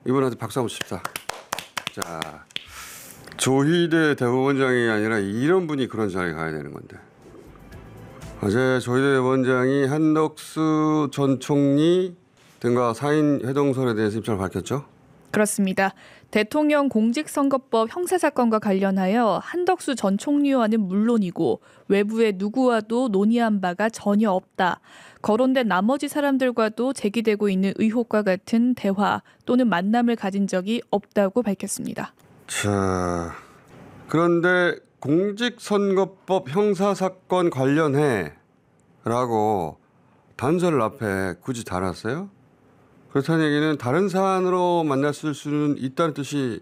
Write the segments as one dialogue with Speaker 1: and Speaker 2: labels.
Speaker 1: 이분한테 박수 한번 칩시다. 자, 조희대 대법원장이 아니라 이런 분이 그런 자리에 가야 되는 건데. 어제 조희대 대법원장이 한덕수 전 총리 등과 사인 회동설에 대해서 입장을 밝혔죠?
Speaker 2: 그렇습니다. 대통령 공직선거법 형사사건과 관련하여 한덕수 전 총리와는 물론이고 외부의 누구와도 논의한 바가 전혀 없다. 거론된 나머지 사람들과도 제기되고 있는 의혹과 같은 대화 또는 만남을 가진 적이 없다고 밝혔습니다.
Speaker 1: 자, 그런데 공직선거법 형사사건 관련해 라고 단서를 앞에 굳이 달았어요? 그렇다는 얘기는 다른 사안으로 만났을 수는 있다는 뜻이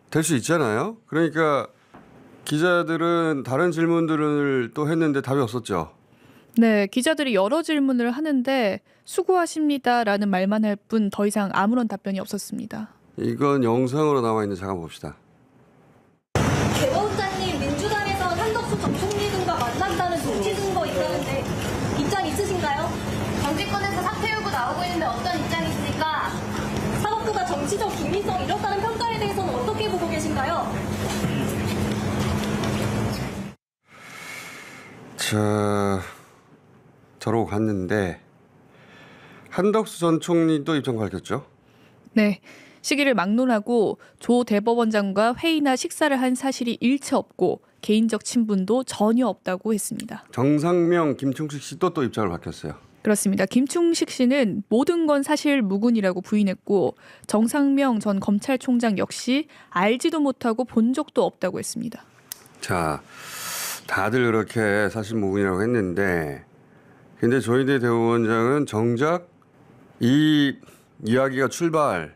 Speaker 1: 될 수 있잖아요. 그러니까 기자들은 다른 질문들을 또 했는데 답이 없었죠.
Speaker 2: 네, 기자들이 여러 질문을 하는데 수고하십니다라는 말만 할 뿐 더 이상 아무런 답변이 없었습니다.
Speaker 1: 이건 영상으로 나와 있는 잠깐 봅시다.
Speaker 3: 대법원장님, 민주당에서 한덕수 전 총리 등과 만난다는 정치 증거 있다는데 입장 있으신가요? 정치권에서 사퇴 요구 나오고 있는데 어떤 입장이십니까? 사법부가 정치적 기밀성 이렇다는 평가에 대해서는 어떻게 보고 계신가요?
Speaker 1: 자, 저러고 갔는데 한덕수 전 총리도 입장 밝혔죠?
Speaker 2: 네, 시기를 막론하고 조 대법원장과 회의나 식사를 한 사실이 일체 없고 개인적 친분도 전혀 없다고 했습니다.
Speaker 1: 정상명, 김충식 씨도 또 입장을 밝혔어요.
Speaker 2: 그렇습니다. 김충식 씨는 모든 건 사실 무근이라고 부인했고 정상명 전 검찰총장 역시 알지도 못하고 본 적도 없다고 했습니다.
Speaker 1: 자, 다들 그렇게 사실무근이라고 했는데 근데 조희대 대법원장은 정작 이 이야기가 출발한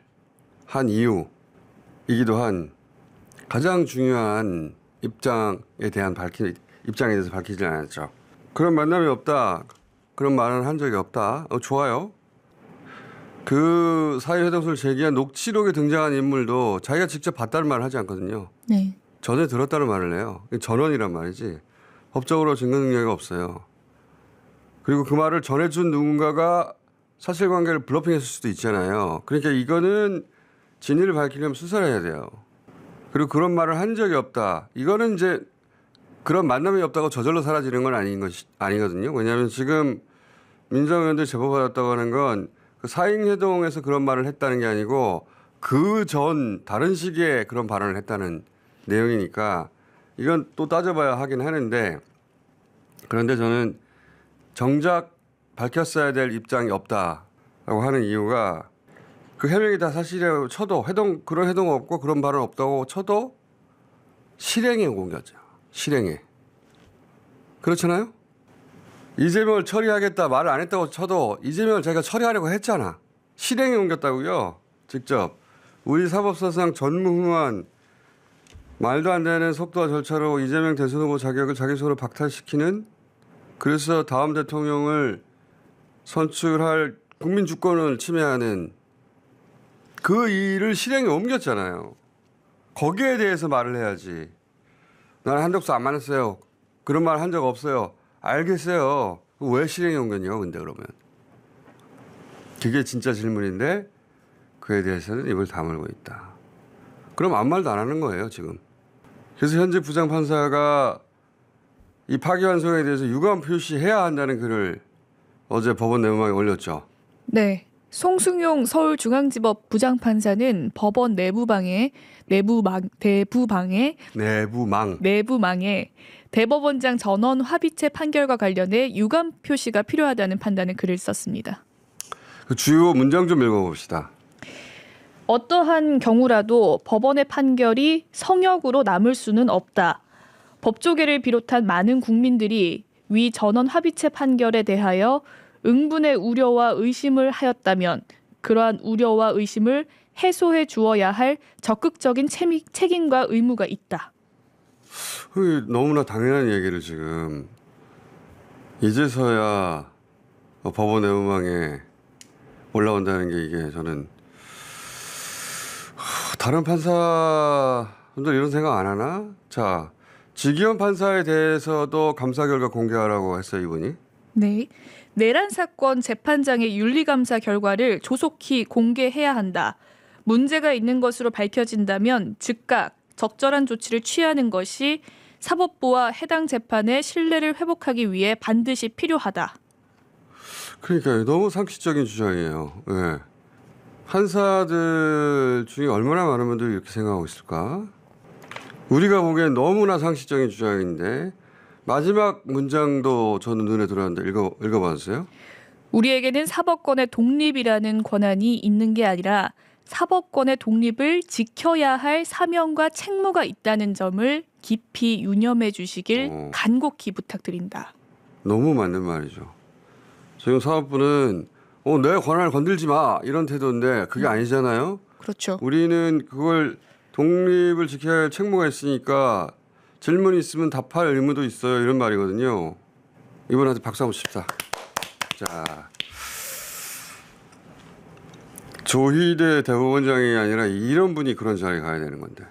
Speaker 1: 이유이기도 한 가장 중요한 입장에 대해서 밝히지 않았죠. 그런 만남이 없다. 그런 말은 한 적이 없다. 좋아요. 그 사회회동설 제기한 녹취록에 등장한 인물도 자기가 직접 봤다는 말을 하지 않거든요.
Speaker 2: 네.
Speaker 1: 전에 들었다는 말을 해요. 전원이란 말이지. 법적으로 증거 능력이 없어요. 그리고 그 말을 전해준 누군가가 사실관계를 블러핑했을 수도 있잖아요. 그러니까 이거는 진위를 밝히려면 수사를 해야 돼요. 그리고 그런 말을 한 적이 없다. 이거는 이제 그런 만남이 없다고 저절로 사라지는 건 아니거든요. 왜냐하면 지금 민주당의원들 제보받았다고 하는 건 그 사행회동에서 그런 말을 했다는 게 아니고 그 전 다른 시기에 그런 발언을 했다는 내용이니까 이건 또 따져봐야 하긴 하는데 그런데 저는 정작 밝혔어야 될 입장이 없다라고 하는 이유가 그 해명이 다 사실이라고 쳐도 그런 회동 없고 그런 발언 없다고 쳐도 실행에 옮겼죠. 실행에. 그렇잖아요? 이재명을 처리하겠다 말을 안 했다고 쳐도 이재명을 자기가 처리하려고 했잖아. 실행에 옮겼다고요. 직접. 우리 사법사상 전무후무한 말도 안 되는 속도와 절차로 이재명 대선 후보 자격을 자기 손으로 박탈시키는 그래서 다음 대통령을 선출할 국민 주권을 침해하는 그 일을 실행에 옮겼잖아요. 거기에 대해서 말을 해야지. 나는 한덕수 안 만났어요. 그런 말 한 적 없어요. 알겠어요. 왜 실행에 옮겼냐고 근데 그러면. 그게 진짜 질문인데 그에 대해서는 입을 다물고 있다. 그럼 아무 말도 안 하는 거예요 지금. 그래서 현재 부장판사가 이 파기환송에 대해서 유감 표시해야 한다는 글을 어제 법원 내부망에 올렸죠.
Speaker 2: 네. 송승용 서울중앙지법 부장판사는 법원 내부망에 대법원장 전원 합의체 판결과 관련해 유감 표시가 필요하다는 판단의 글을 썼습니다.
Speaker 1: 그 주요 문장 좀 읽어봅시다.
Speaker 2: 어떠한 경우라도 법원의 판결이 성역으로 남을 수는 없다. 법조계를 비롯한 많은 국민들이 위 전원 합의체 판결에 대하여 응분의 우려와 의심을 하였다면 그러한 우려와 의심을 해소해 주어야 할 적극적인 책임과 의무가 있다.
Speaker 1: 너무나 당연한 얘기를 지금 이제서야 법원 내부망에 올라온다는 게 이게 저는 다른 판사분들 이런 생각 안 하나? 자, 지기현 판사에 대해서도 감사 결과 공개하라고 했어요, 이분이.
Speaker 2: 네. 내란 사건 재판장의 윤리감사 결과를 조속히 공개해야 한다. 문제가 있는 것으로 밝혀진다면 즉각 적절한 조치를 취하는 것이 사법부와 해당 재판의 신뢰를 회복하기 위해 반드시 필요하다.
Speaker 1: 그러니까요. 너무 상식적인 주장이에요. 예. 판사들 중에 얼마나 많은 분들이 이렇게 생각하고 있을까? 우리가 보기엔 너무나 상식적인 주장인데 마지막 문장도 저는 눈에 들어왔는데 읽어봤어요?
Speaker 2: 우리에게는 사법권의 독립이라는 권한이 있는 게 아니라 사법권의 독립을 지켜야 할 사명과 책무가 있다는 점을 깊이 유념해 주시길 간곡히 부탁드린다.
Speaker 1: 너무 맞는 말이죠. 지금 사법부는 내 권한을 건들지 마 이런 태도인데 그게 아니잖아요.
Speaker 2: 그렇죠.
Speaker 1: 우리는 그걸 독립을 지켜야 할 책무가 있으니까 질문이 있으면 답할 의무도 있어요. 이런 말이거든요. 이분한테 박수 한번 칩시다. 자, 조희대 대법원장이 아니라 이런 분이 그런 자리에 가야 되는 건데.